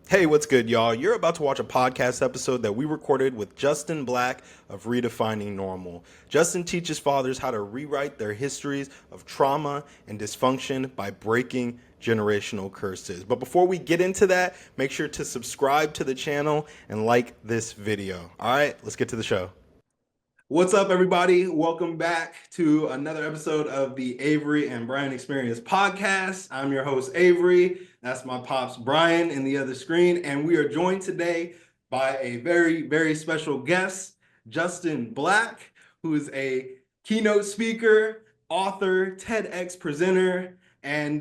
Hey, what's good, y'all? You're about to watch a podcast episode that we recorded with Justin Black of Redefining Normal. Justin teaches fathers how to rewrite their histories of trauma and dysfunction by breaking generational curses. But before we get into that, make sure to subscribe to the channel and like this video. All right, let's get to the show. What's up, everybody? Welcome back to another episode of the Avery and Brian Experience podcast. I'm your host, Avery. That's my pops, Brian, in the other screen. And we are joined today by a very, very special guest, Justin Black, who is a keynote speaker, author, TEDx presenter, and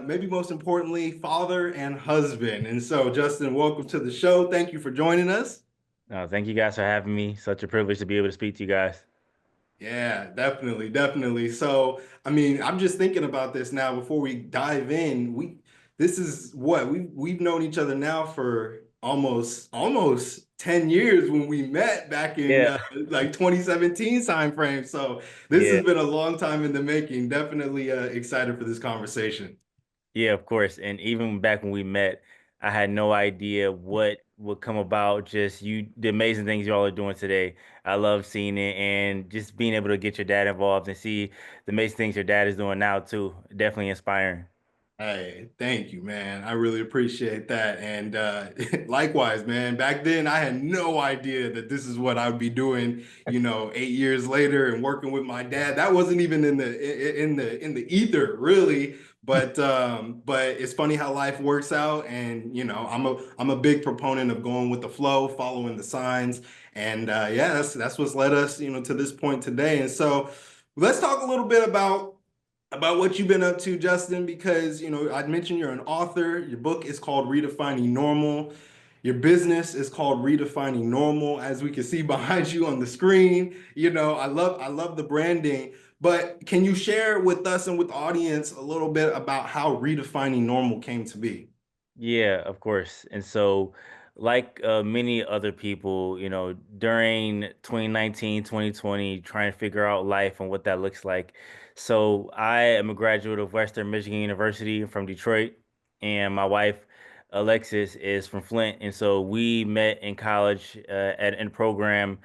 maybe most importantly, father and husband. And so, Justin, welcome to the show. Thank you for joining us. Thank you guys for having me. Such a privilege to be able to speak to you guys. Yeah, definitely, definitely. So, I mean, I'm just thinking about this now before we dive in. This is what we've known each other now for almost 10 years when we met back in Yeah, like 2017 time frame. So, this has yeah, been a long time in the making. Definitely excited for this conversation. yeah, of course. And even back when we met, I had no idea what would come about. Just the amazing things y'all are doing today. I love seeing it and just being able to get your dad involved and see the amazing things your dad is doing now too. Definitely inspiring. Hey, thank you, man. I really appreciate that. And likewise, man, back then I had no idea that this is what I would be doing, 8 years later and working with my dad. That wasn't even in the ether, really. But it's funny how life works out. And I'm a big proponent of going with the flow, following the signs. And yeah, that's what's led us, to this point today. And so let's talk a little bit about what you've been up to, Justin, because I'd mentioned you're an author. Your book is called Redefining Normal. Your business is called Redefining Normal, as we can see behind you on the screen. I love the branding. But can you share with us and with the audience a little bit about how Redefining Normal came to be? Yeah, of course. And so, like many other people, during 2019, 2020, trying to figure out life and what that looks like. So, I am a graduate of Western Michigan University from Detroit, and my wife, Alexis, is from Flint. And so, we met in college in a program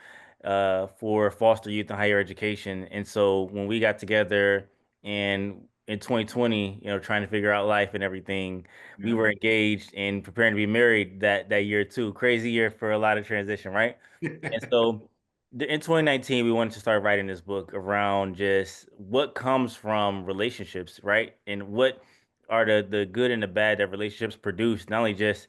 for foster youth and higher education. And so, when we got together and in 2020, trying to figure out life and everything, we Yeah. were engaged and preparing to be married that year too. Crazy year for a lot of transition, right? And so in 2019, we wanted to start writing this book around just what comes from relationships, right? And what are the good and the bad that relationships produce, not only just,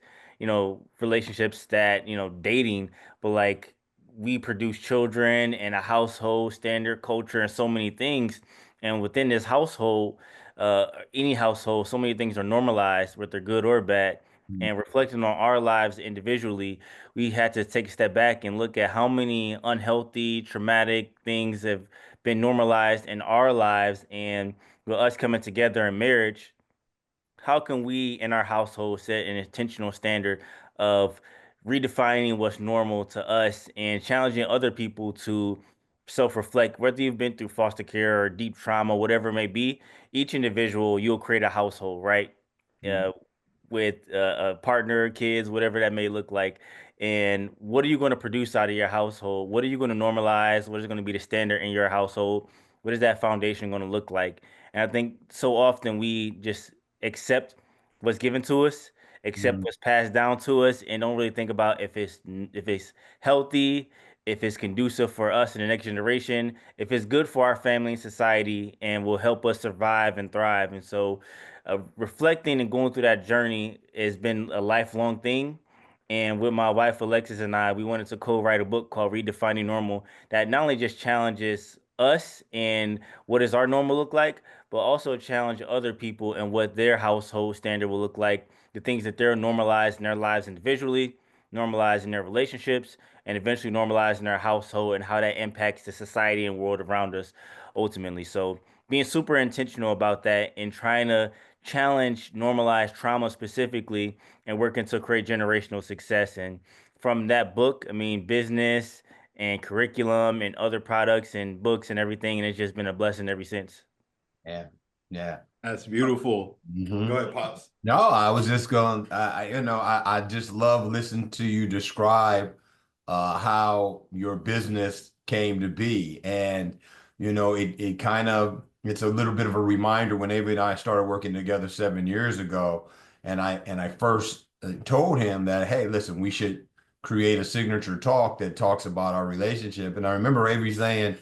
relationships that, dating, but like we produce children and a household, standard culture, and so many things. And within this household, any household, so many things are normalized, whether good or bad. And reflecting on our lives individually, we had to take a step back and look at how many unhealthy, traumatic things have been normalized in our lives. And with us coming together in marriage, how can we in our household set an intentional standard of redefining what's normal to us and challenging other people to self-reflect, whether you've been through foster care or deep trauma, whatever it may be. Each individual, you'll create a household, right? uh, with a partner, kids, whatever that may look like. And what are you going to produce out of your household? What are you going to normalize? What is going to be the standard in your household? What is that foundation going to look like? And I think so often we just accept what's given to us, accept Mhm. what's passed down to us, and don't really think about if it's healthy, if it's conducive for us and the next generation, if it's good for our family and society, and will help us survive and thrive. And so, reflecting and going through that journey has been a lifelong thing. And with my wife Alexis and I, we wanted to co-write a book called Redefining Normal that not only just challenges us and what does our normal look like, but also challenge other people and what their household standard will look like, the things that they're normalized in their lives individually, normalized in their relationships, and eventually normalized in their household and how that impacts the society and world around us ultimately. So being super intentional about that and trying to challenge normalized trauma specifically and working to create generational success. And from that book, I mean, business and curriculum and other products and books and everything. And it's just been a blessing ever since. Yeah, yeah. That's beautiful. Go Hmm. ahead, Pops. No, I was just going, I just love listening to you describe how your business came to be. And, it kind of, it's a little bit of a reminder when Avery and I started working together 7 years ago. And I first told him that, hey, listen, we should create a signature talk that talks about our relationship. And I remember Avery saying,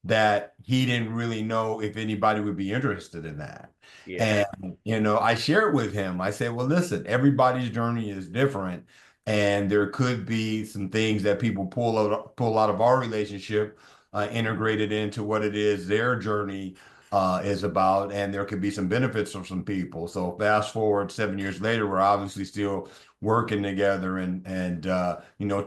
that he didn't really know if anybody would be interested in that. Yeah. And, I shared with him, I said, well, listen, everybody's journey is different. And there could be some things that people pull out of our relationship, integrated into what it is their journey is about. And there could be some benefits for some people. So fast forward 7 years later, we're obviously still working together and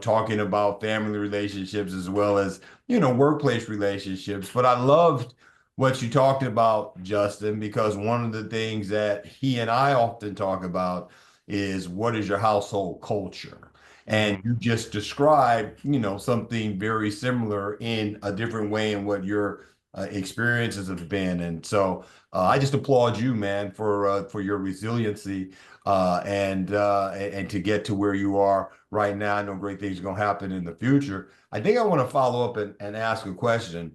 talking about family relationships as well as workplace relationships. But I loved what you talked about, Justin, because one of the things that he and I often talk about is what is your household culture? And Mhm. you just described, something very similar in a different way in what your experiences have been. And so I just applaud you, man, for your resiliency and to get to where you are right now. I know great things are going to happen in the future. I think I want to follow up and ask a question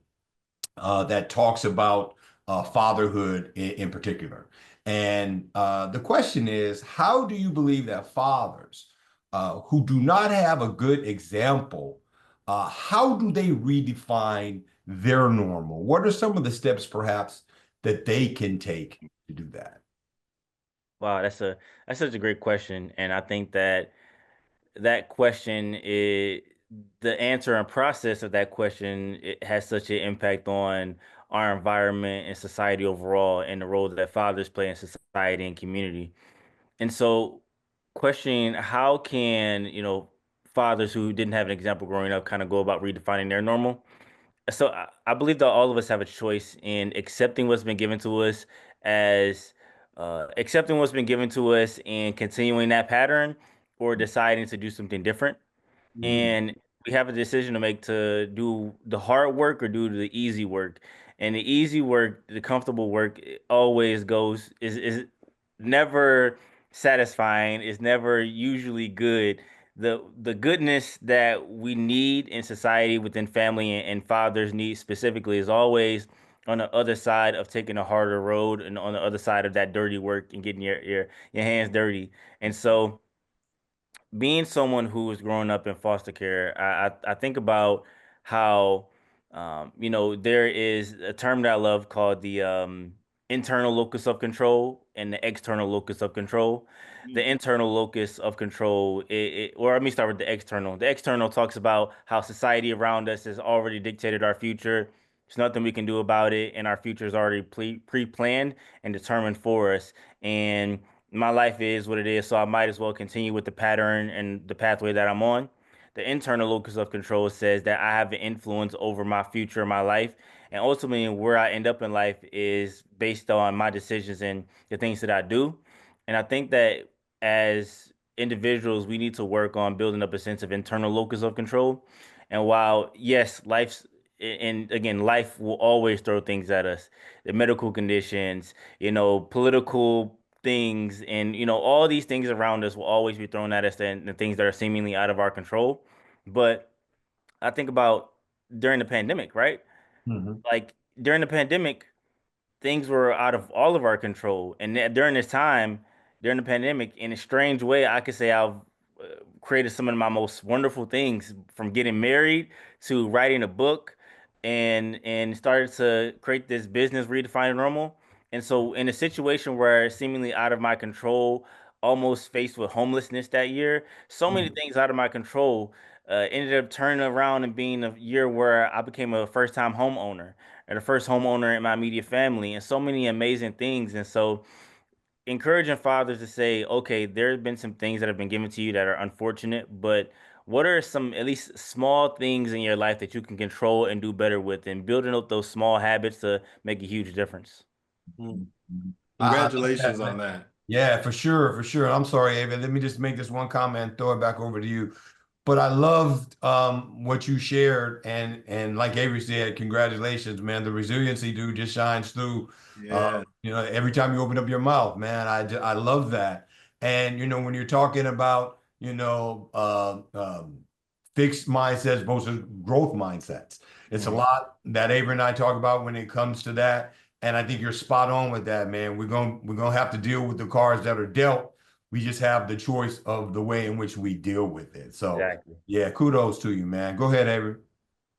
that talks about fatherhood in particular. And the question is, how do you believe that fathers who do not have a good example, how do they redefine their normal? What are some of the steps perhaps that they can take to do that? Wow, that's such a great question, and I think that that question is the answer and process of that question. It has such an impact on our environment and society overall, and the role that fathers play in society and community. And so, questioning how can fathers who didn't have an example growing up kind of go about redefining their normal. So I believe that all of us have a choice in accepting what's been given to us as accepting what's been given to us and continuing that pattern, or deciding to do something different. Mhm. And we have a decision to make to do the hard work or do the easy work. And the easy work, the comfortable work, it always goes is never satisfying. It's never usually good. The goodness that we need in society within family and fathers need specifically is always on the other side of taking a harder road, and on the other side of that dirty work and getting your hands dirty. And so, being someone who is growing up in foster care, I think about how there is a term that I love called the internal locus of control and the external locus of control. The internal locus of control, or let me start with the external. The external talks about how society around us has already dictated our future. There's nothing we can do about it, and our future is already pre-planned and determined for us. And my life is what it is, so I might as well continue with the pattern and the pathway that I'm on. The internal locus of control says that I have an influence over my future, my life, and ultimately where I end up in life is based on my decisions and the things that I do. And I think that as individuals, we need to work on building up a sense of internal locus of control. And while, yes, and again, life will always throw things at us, the medical conditions, political things, and all these things around us will always be thrown at us, and the things that are seemingly out of our control. But I think about during the pandemic, right? Mhm. Like during the pandemic, things were out of all of our control. And during this time, during the pandemic, in a strange way, I could say I've created some of my most wonderful things, from getting married to writing a book, and started to create this business, Redefining Normal. And so, in a situation where it's seemingly out of my control, almost faced with homelessness that year, so many Mhm. things out of my control, ended up turning around and being a year where I became a first-time homeowner, and the first homeowner in my immediate family, and so many amazing things. And so, encouraging fathers to say, okay, there have been some things that have been given to you that are unfortunate, but what are some at least small things in your life that you can control and do better with, and building up those small habits to make a huge difference? Mm. I love that, Congratulations man. on that. Yeah, for sure, for sure. I'm sorry, Ava. Let me just make this one comment and throw it back over to you. but I loved what you shared, and like Avery said, congratulations, man. The resiliency, dude, just shines through. Yeah. Every time you open up your mouth, man, I love that. And when you're talking about fixed mindsets versus growth mindsets, it's a Mm. lot that Avery and I talk about when it comes to that. And I think you're spot on with that, man. We're gonna have to deal with the cards that are dealt. We just have the choice of the way in which we deal with it. So, Exactly. yeah, kudos to you, man. Go ahead, Avery.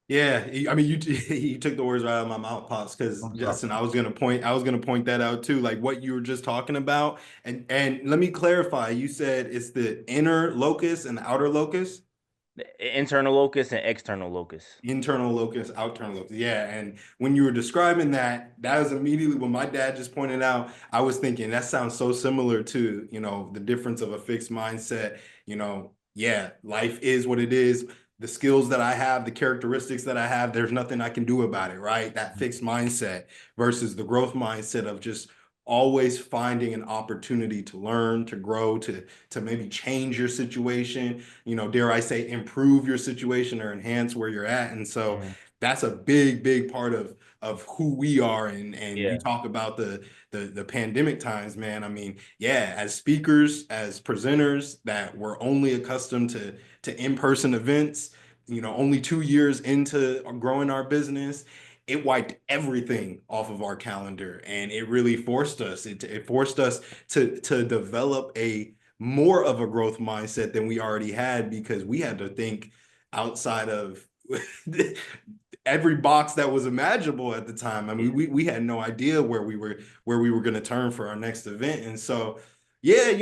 Yeah, I mean, you you took the words right out of my mouth, pops. Because I'm sorry. Justin, I was gonna point that out too, like what you were just talking about. And let me clarify. You said it's the inner locus and the outer locus. Internal locus and external locus. Internal locus, outternal locus. Yeah. And when you were describing that, that was immediately when my dad just pointed out, I was thinking that sounds so similar to, the difference of a fixed mindset. Yeah, life is what it is. The skills that I have, the characteristics that I have, there's nothing I can do about it, right? That fixed mindset versus the growth mindset of just always finding an opportunity to learn, to grow, to maybe change your situation, dare I say, improve your situation or enhance where you're at. And so Mhm. that's a big, big part of who we are. And you Yeah. talk about the pandemic times, man. I mean, yeah, as speakers, as presenters that were only accustomed to in-person events, only 2 years into growing our business, it wiped everything off of our calendar, and it really forced us. It forced us to develop a more of a growth mindset than we already had, because we had to think outside of every box that was imaginable at the time. I mean, we had no idea where we were going to turn for our next event. And so, yeah,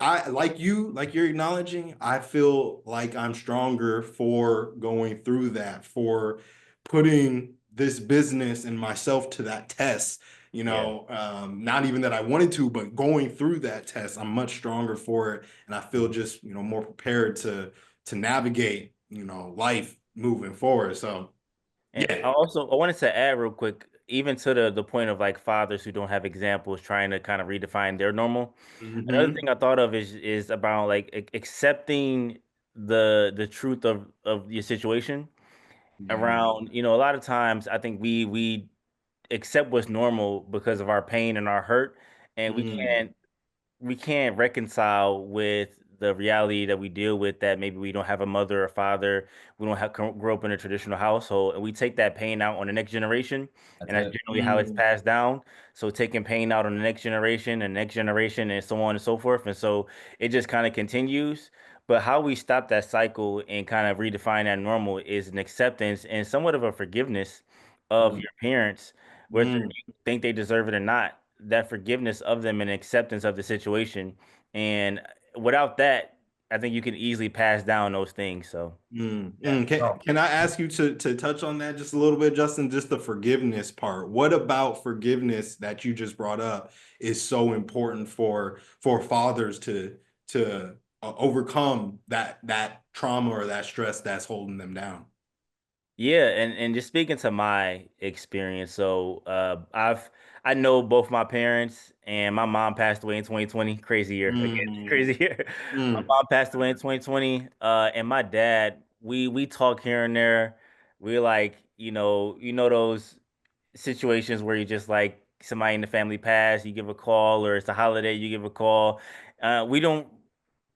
I like you're acknowledging, I feel like I'm stronger for going through that, for putting this business and myself to that test. Yeah. Not even that I wanted to, but going through that test, I'm much stronger for it, and I feel just more prepared to navigate life moving forward. So And yeah. I wanted to add real quick, even to the point of like fathers who don't have examples trying to kind of redefine their normal. Another Hmm. thing I thought of is about like accepting the truth of your situation around, a lot of times I think we accept what's normal because of our pain and our hurt, and Mm-hmm. we can't reconcile with the reality that we deal with, that maybe we don't have a mother or father, we don't have grow up in a traditional household, and we take that pain out on the next generation, That's and that's it. generally how it's passed down. So taking pain out on the next generation, and so on and so forth, and so it just kind of continues. But how we stop that cycle and kind of redefine that normal is an acceptance and somewhat of a forgiveness of your parents, whether Mm-hmm. you think they deserve it or not, that forgiveness of them and acceptance of the situation. And without that, I think you can easily pass down those things. So Yeah. Can No. I ask you to touch on that just a little bit, Justin? Just the forgiveness part. What about forgiveness that you just brought up is so important for fathers to overcome that trauma or that stress that's holding them down? yeah, and just speaking to my experience, so I know both my parents, and my mom passed away in 2020. Crazy year again, Mm, crazy year. My mm, mom passed away in 2020, and my dad, we talk here and there. We're like, those situations where you just like somebody in the family passed, you give a call, or it's a holiday, you give a call. We don't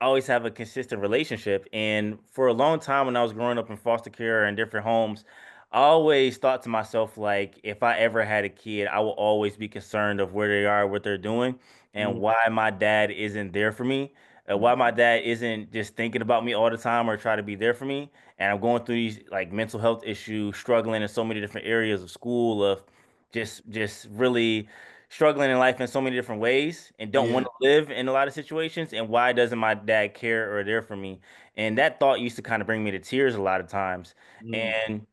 always have a consistent relationship. And for a long time, when I was growing up in foster care and different homes, I always thought to myself, like, if I ever had a kid, I will always be concerned of where they are, what they're doing, and mm, why my dad isn't there for me. Why my dad isn't just thinking about me all the time or try to be there for me. And I'm going through these like mental health issues, struggling in so many different areas of school, of just really struggling in life in so many different ways, and don't want yeah. to live in a lot of situations. And why doesn't my dad care or there for me? And that thought used to kind of bring me to tears a lot of times. Mm, And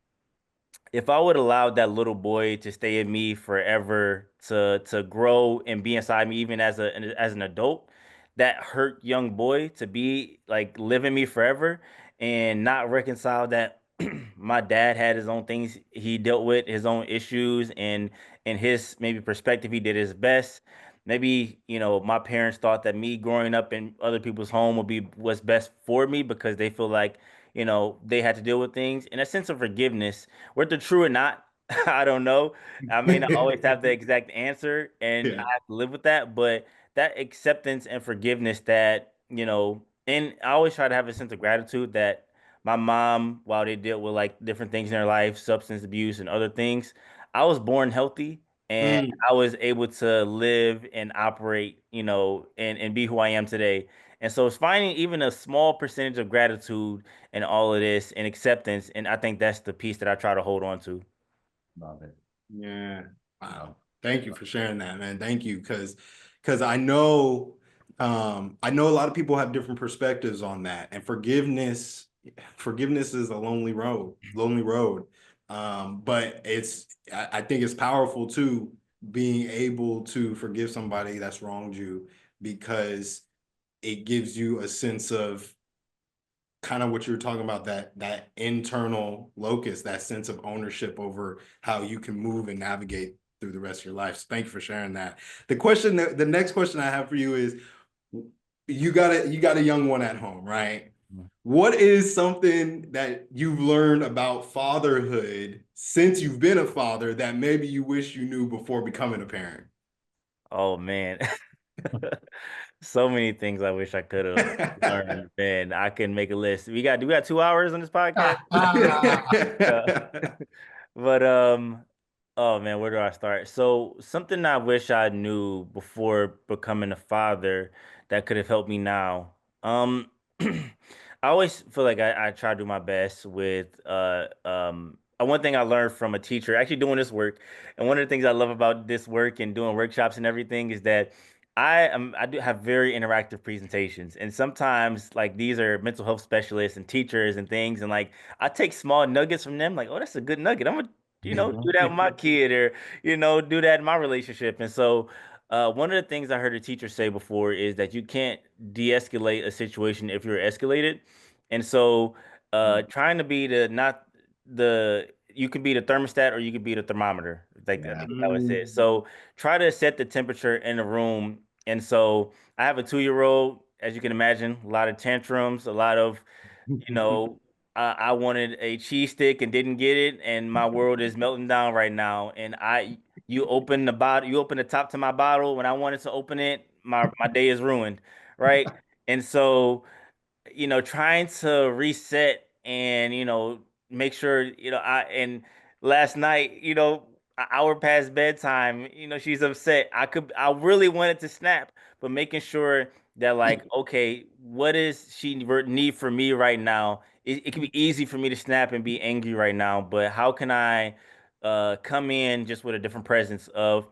if I would allow that little boy to stay in me forever, to grow and be inside me, even as an adult, that hurt young boy to be like live in me forever, and not reconcile that my dad had his own things he dealt with, his own issues, and in his maybe perspective, he did his best. Maybe, my parents thought that me growing up in other people's home would be what's best for me, because they feel like, they had to deal with things. And a sense of forgiveness, whether true or not, I don't know. I may not always have the exact answer, and I Yeah. have to live with that. But that acceptance and forgiveness that, and I always try to have a sense of gratitude that my mom, while they dealt with like different things in their life, substance abuse and other things, I was born healthy and Mm. I was able to live and operate, and be who I am today. And so it's finding even a small percentage of gratitude in all of this and acceptance. And I think that's the piece that I try to hold on to. Love it. Yeah. Wow. Thank you for sharing that, man. Thank you. Cause I know a lot of people have different perspectives on that. And forgiveness is a lonely road. But I think it's powerful too, being able to forgive somebody that's wronged you, because it gives you a sense of kind of what you're talking about, that internal locus, that sense of ownership over how you can move and navigate through the rest of your life. So thank you for sharing that. The next question I have for you is, you got a young one at home, right? What is something that you've learned about fatherhood since you've been a father that maybe you wish you knew before becoming a parent? Oh man. So many things I wish I could have learned. Man, I can make a list. We got 2 hours on this podcast. Uh, but oh man, where do I start? So something I wish I knew before becoming a father that could have helped me now. I always feel like I try to do my best with one thing I learned from a teacher actually doing this work, and one of the things I love about this work and doing workshops and everything is that I do have very interactive presentations, and sometimes like these are mental health specialists and teachers and things, and like I take small nuggets from them, like, oh, that's a good nugget. I'm gonna, do that with my kid, or do that in my relationship. And so, one of the things I heard a teacher say before is that you can't de-escalate a situation if you're escalated. And so, trying to be the not the you can be the thermostat or you can be the thermometer. Like I Yeah. think that was it. So try to set the temperature in the room. And so I have a 2-year old, as you can imagine, a lot of tantrums, a lot of, you know, I wanted a cheese stick and didn't get it, and my world is melting down right now. And you open the bottle, you open the top to my bottle when I wanted to open it, my day is ruined, right? And so trying to reset and, make sure, and last night, an hour past bedtime, she's upset. I really wanted to snap, but making sure that, like, okay, what does she need from me right now? It can be easy for me to snap and be angry right now, but how can I come in just with a different presence of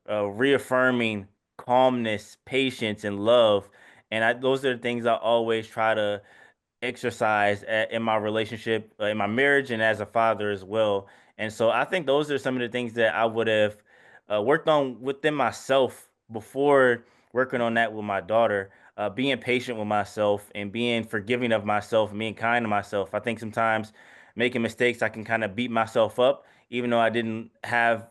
reaffirming calmness, patience, and love? And those are the things I always try to exercise in my relationship, in my marriage, and as a father as well. And so I think those are some of the things that I would have worked on within myself before working on that with my daughter. Being patient with myself and being forgiving of myself and being kind to myself. I think sometimes making mistakes, I can kind of beat myself up, even though I didn't have,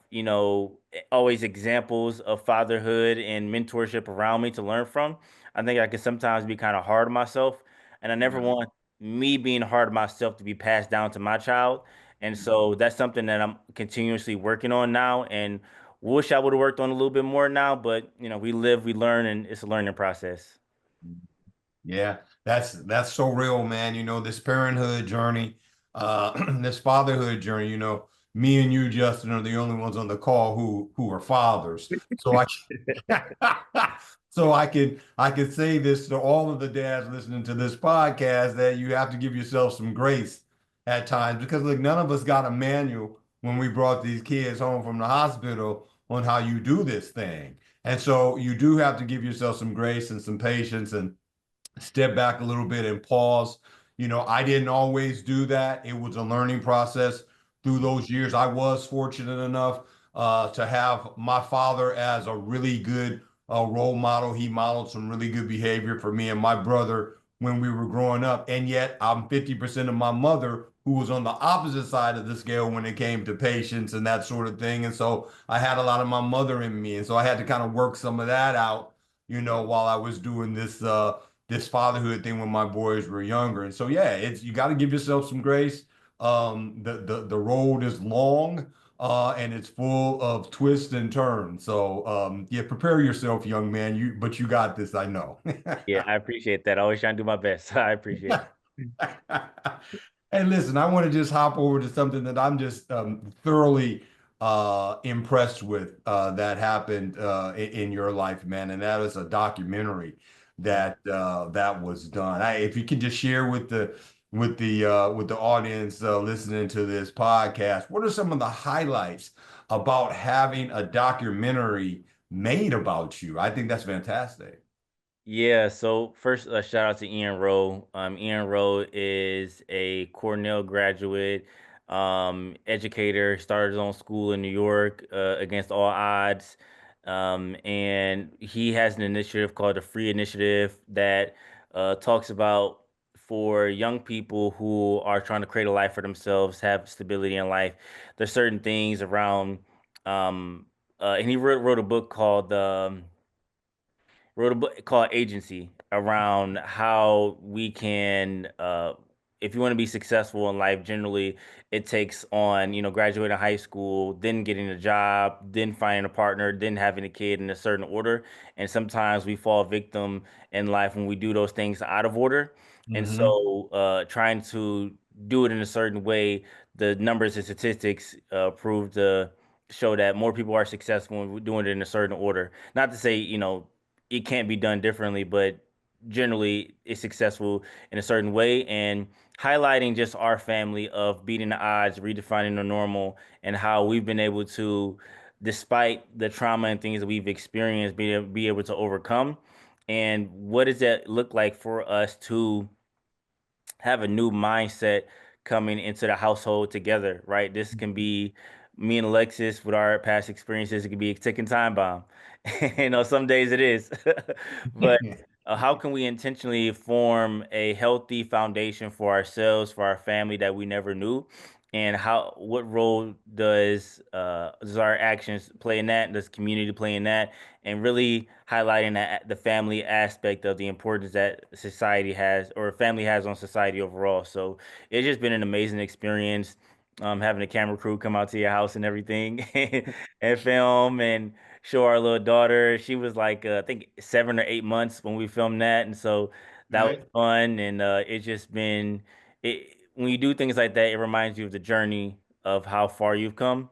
always examples of fatherhood and mentorship around me to learn from. I think I can sometimes be kind of hard on myself, and I never Yeah. want me being hard on myself to be passed down to my child. And so that's something that I'm continuously working on now, and wish I would have worked on a little bit more now, but we live, we learn, and it's a learning process. Yeah, that's so real, man. This parenthood journey, this fatherhood journey, me and you, Justin, are the only ones on the call who are fathers. So I can say this to all of the dads listening to this podcast, that you have to give yourself some grace at times, because look, none of us got a manual when we brought these kids home from the hospital on how you do this thing. And so you do have to give yourself some grace and some patience, and step back a little bit and pause. I didn't always do that. It was a learning process through those years. I was fortunate enough to have my father as a really good role model. He modeled some really good behavior for me and my brother when we were growing up. And yet I'm 50% of my mother, who was on the opposite side of the scale when it came to patience and that sort of thing. And so I had a lot of my mother in me. And so I had to kind of work some of that out, while I was doing this fatherhood thing when my boys were younger. And so yeah, it's you got to give yourself some grace. The road is long, and it's full of twists and turns. So yeah, prepare yourself, young man. But you got this, I know. Yeah, I appreciate that. I always try to do my best. I appreciate it. Hey, listen, I want to just hop over to something that I'm just thoroughly impressed with that happened in your life, man, and that is a documentary that was done. If you could just share with the audience listening to this podcast, what are some of the highlights about having a documentary made about you? I think that's fantastic. Yeah, so first, shout out to Ian Rowe. Ian Rowe is a Cornell graduate, educator, started his own school in New York, against all odds. And he has an initiative called the Free Initiative that talks about for young people who are trying to create a life for themselves, have stability in life. There's certain things around, um, and he wrote a book called wrote a book called Agency around how we can, if you want to be successful in life, generally it takes on, graduating high school, then getting a job, then finding a partner, then having a kid in a certain order. And sometimes we fall victim in life when we do those things out of order. And Hmm. so, trying to do it in a certain way, the numbers and statistics prove to show that more people are successful when we're doing it in a certain order. Not to say, it can't be done differently, but generally it's successful in a certain way. And highlighting just our family of beating the odds, redefining the normal, and how we've been able to, despite the trauma and things that we've experienced, be able to overcome. And what does that look like for us to have a new mindset coming into the household together, right? This can be me and Alexis with our past experiences. It could be a ticking time bomb. Some days it is. But how can we intentionally form a healthy foundation for ourselves, for our family that we never knew? And what role does our actions play in that? Does community play in that? And really highlighting that the family aspect of the importance that society has or family has on society overall. So it's just been an amazing experience. Having a camera crew come out to your house and everything and film and show our little daughter. She was like, I think 7 or 8 months when we filmed that. And so that was Right. fun. And it's just been, when you do things like that, it reminds you of the journey of how far you've come.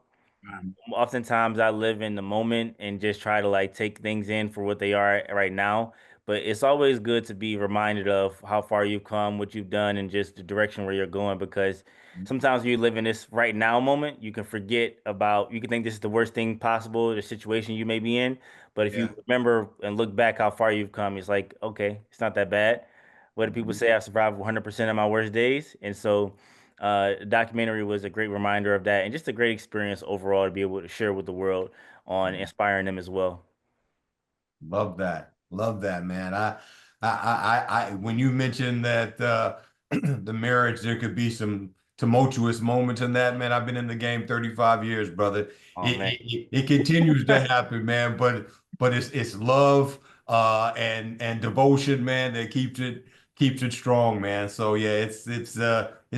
Oftentimes I live in the moment and just try to like take things in for what they are right now. But it's always good to be reminded of how far you've come, what you've done, and just the direction where you're going. Because sometimes when you live in this right now moment, you can forget about, you can think this is the worst thing possible, the situation you may be in. But if you Yeah. remember and look back how far you've come, it's like, okay, it's not that bad. What do people say? I survived 100% of my worst days. And so, the documentary was a great reminder of that and just a great experience overall to be able to share with the world on inspiring them as well. Love that. Love that, man. When you mentioned that the marriage, there could be some tumultuous moments in that, man. I've been in the game 35 years, brother. Oh man, It continues to happen, man. But it's love and devotion, man, that keeps it strong, man. So yeah, it's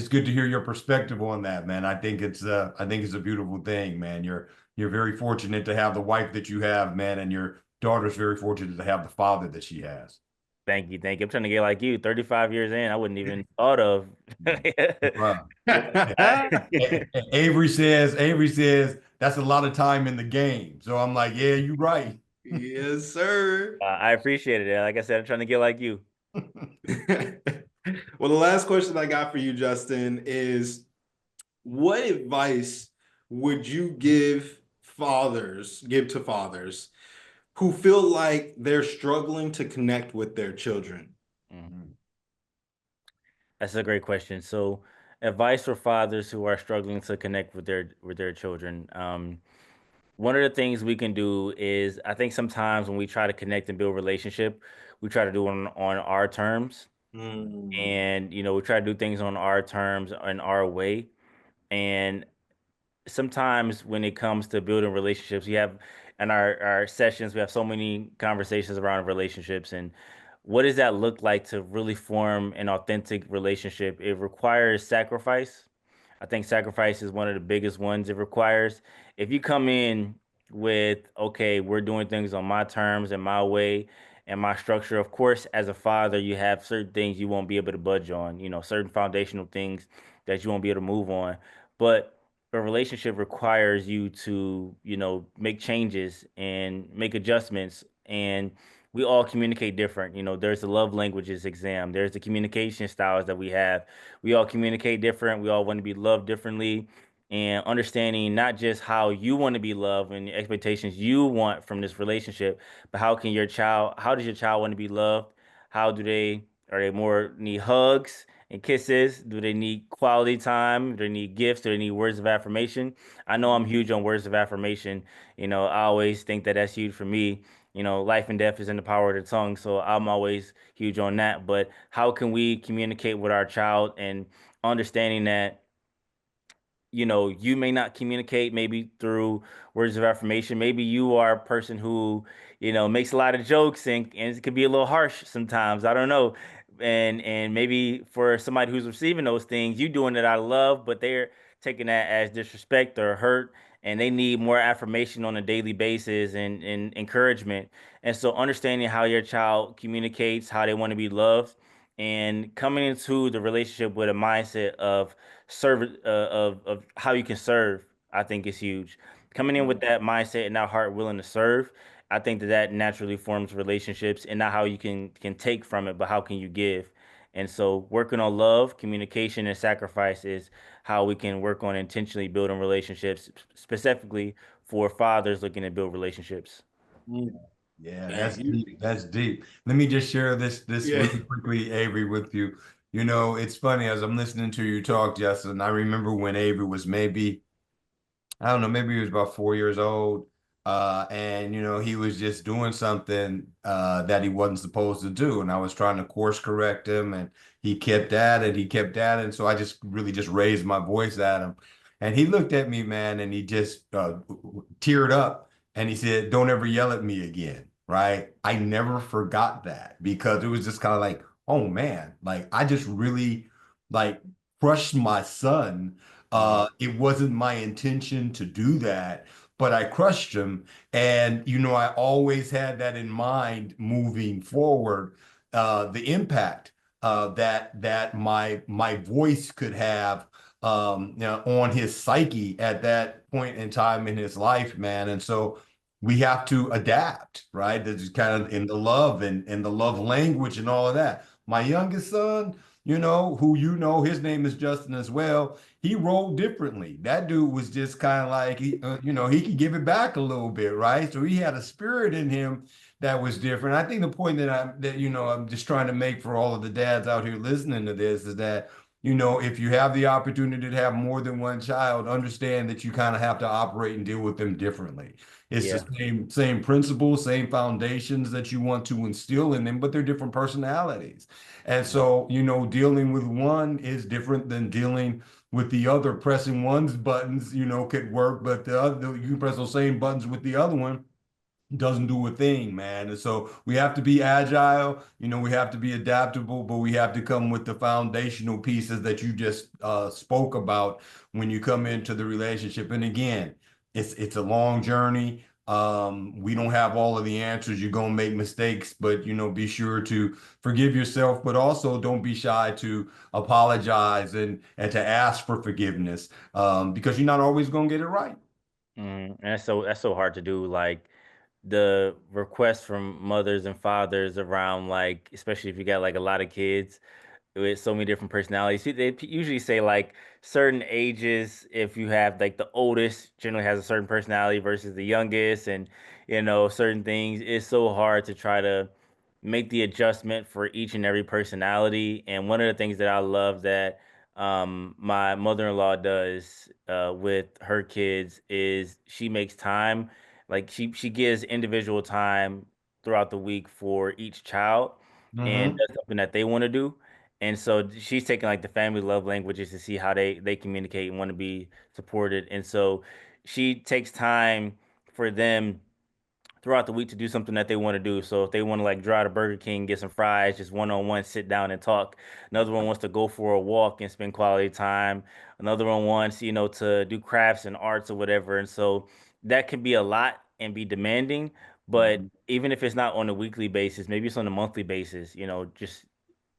good to hear your perspective on that, man. I think it's a beautiful thing, man. You're very fortunate to have the wife that you have, man, and your daughter's very fortunate to have the father that she has. thank you, thank you. I'm trying to get like you. 35 years in, I wouldn't even thought of. Wow. Yes, Avery says that's a lot of time in the game. So I'm like, yeah, you're right. sir. I appreciate it. Like I said, I'm trying to get like you. Well, the last question I got for you, Justin, is what advice would you give to fathers who feel like they're struggling to connect with their children? Mhm. That's a great question. So, advice for fathers who are struggling to connect with their children. One of the things we can do is, I think sometimes when we try to connect and build relationship, we try to do it on our terms, Mm, and we try to do things on our terms in our way. And sometimes when it comes to building relationships, we have in our sessions, we have so many conversations around relationships, and what does that look like to really form an authentic relationship? It requires sacrifice. I think sacrifice is one of the biggest ones it requires. If you come in with, okay, we're doing things on my terms and my way and my structure, of course, as a father, you have certain things you won't be able to budge on, certain foundational things that you won't be able to move on. But a relationship requires you to, make changes and make adjustments. And we all communicate different. There's the love languages exam, there's the communication styles that we have. We all communicate different. We all want to be loved differently. And understanding not just how you want to be loved and the expectations you want from this relationship, but how does your child want to be loved? Are they more need hugs and kisses? Do they need quality time? Do they need gifts? Do they need words of affirmation? I know I'm huge on words of affirmation. I always think that that's huge for me. Life and death is in the power of the tongue. So I'm always huge on that. But how can we communicate with our child and understanding that you may not communicate maybe through words of affirmation. Maybe you are a person who, makes a lot of jokes and it could be a little harsh sometimes. I don't know. And maybe for somebody who's receiving those things, you doing it out of love, but they're taking that as disrespect or hurt, and they need more affirmation on a daily basis and encouragement. And so understanding how your child communicates, how they want to be loved, and coming into the relationship with a mindset of of how you can serve, I think is huge. Coming in with that mindset and that heart willing to serve, I think that naturally forms relationships, and not how you can take from it, but how can you give. And so working on love, communication, and sacrifice is how we can work on intentionally building relationships, specifically for fathers looking to build relationships. Mm. Yeah, Dang, that's deep. That's deep. Let me just share this yeah. really quickly, Avery, with you. It's funny as I'm listening to you talk, Justin. I remember when Avery was maybe, I don't know, maybe he was about 4 years old. And he was just doing something that he wasn't supposed to do. And I was trying to course correct him, and he kept at it, he kept at it. And so I just really just raised my voice at him. And he looked at me, man, and he just teared up, and he said, "Don't ever yell at me again." Right? I never forgot that, because it was just kind of like, oh man, like I just really like crushed my son. Mhm. It wasn't my intention to do that, but I crushed him. And, I always had that in mind moving forward, the impact that my voice could have on his psyche at that point in time in his life, man. And so we have to adapt, right? This is kind of in the love and the love language and all of that. My youngest son, who his name is Justin as well, he rolled differently. That dude was just kind of like he could give it back a little bit, right? So he had a spirit in him that was different. I think the point I'm just trying to make for all of the dads out here listening to this is that if you have the opportunity to have more than one child, understand that you kind of have to operate and deal with them differently. It's the Yeah. same principles, same foundations that you want to instill in them, but they're different personalities. And so, dealing with one is different than dealing with the other. Pressing one's buttons, could work, but the other, you can press those same buttons with the other one, doesn't do a thing, man. And so we have to be agile, we have to be adaptable, but we have to come with the foundational pieces that you just spoke about when you come into the relationship. And again, it's a long journey. We don't have all of the answers. You're gonna make mistakes, but be sure to forgive yourself, but also don't be shy to apologize and to ask for forgiveness, because you're not always gonna get it right. And that's so hard to do. Like the requests from mothers and fathers around, like, especially if you got like a lot of kids with so many different personalities. They usually say like certain ages, if you have like the oldest generally has a certain personality versus the youngest, and certain things. It's so hard to try to make the adjustment for each and every personality. And one of the things that I love that my mother-in-law does with her kids is she makes time, like she gives individual time throughout the week for each child, and Mm-hmm. does something that they want to do. And so she's taking like the family love languages to see how they communicate and want to be supported. And so she takes time for them throughout the week to do something that they want to do. So if they want to like drive to Burger King, get some fries, just one-on-one, sit down and talk. Another one wants to go for a walk and spend quality time. Another one wants, to do crafts and arts or whatever. And so that can be a lot and be demanding. But even if it's not on a weekly basis, maybe it's on a monthly basis, just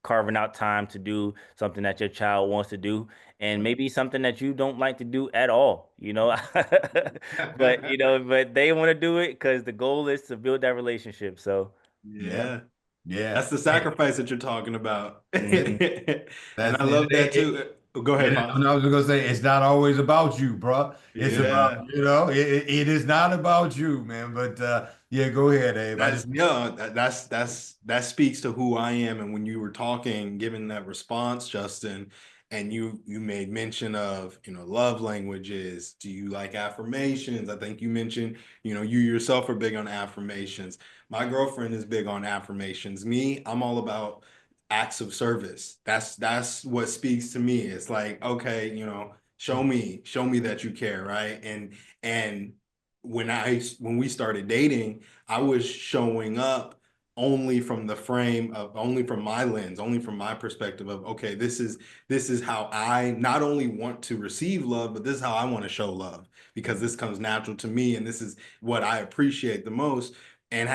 carving out time to do something that your child wants to do and maybe something that you don't like to do at all, but they want to do it because the goal is to build that relationship. So Yeah. Yeah. That's the sacrifice that you're talking about. Mhm. And That's I love that too. Go ahead, Pops. And I was gonna say it's not always about you, bro. It's about, Yeah. it is not about you, man. But yeah, go ahead, Abe. That speaks to who I am. And when you were talking, giving that response, Justin, and you made mention of, love languages. Do you like affirmations? I think you mentioned, you yourself are big on affirmations. My girlfriend is big on affirmations. Me, I'm all about acts of service. That's what speaks to me. It's like, okay, show me that you care, right? And when we started dating, I was showing up only from only from my lens, only from my perspective of, okay, this is how I not only want to receive love, but this is how I want to show love, because this comes natural to me and this is what I appreciate the most. And I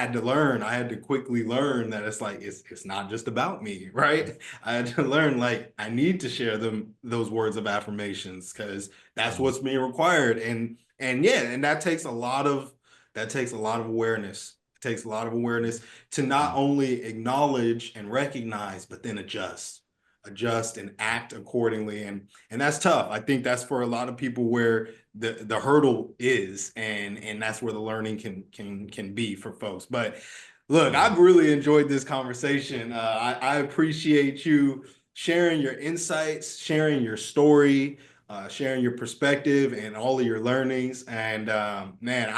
had to quickly learn that it's like it's not just about me, right? I had to learn, like, I need to share those words of affirmations because that's what's being required. And yeah, and that takes a lot of awareness. It takes a lot of awareness to not only acknowledge and recognize, but then adjust and act accordingly. And that's tough. I think that's for a lot of people where the hurdle is, and that's where the learning can be for folks. But look, I've really enjoyed this conversation. I appreciate you sharing your insights, sharing your story, sharing your perspective and all of your learnings. And man,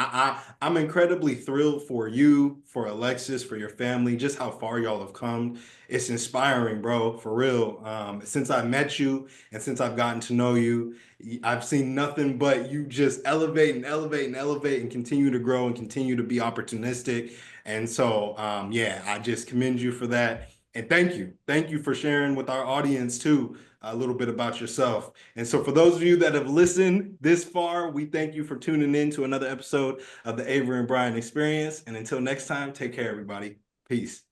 I'm incredibly thrilled for you, for Alexis, for your family, just how far y'all have come. It's inspiring, bro, for real. Since I met you and since I've gotten to know you, I've seen nothing but you just elevate and elevate and elevate and continue to grow and continue to be opportunistic. And so, yeah, I just commend you for that. And thank you. Thank you for sharing with our audience too a little bit about yourself. And so for those of you that have listened this far, we thank you for tuning in to another episode of the Avery and Brian Experience. And until next time, take care, everybody. Peace.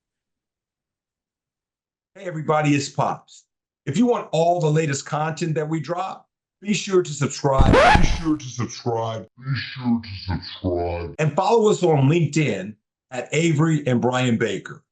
Hey, everybody, it's Pops. If you want all the latest content that we drop, be sure to subscribe. Be sure to subscribe. Be sure to subscribe. And follow us on LinkedIn at Avery and Brian Baker.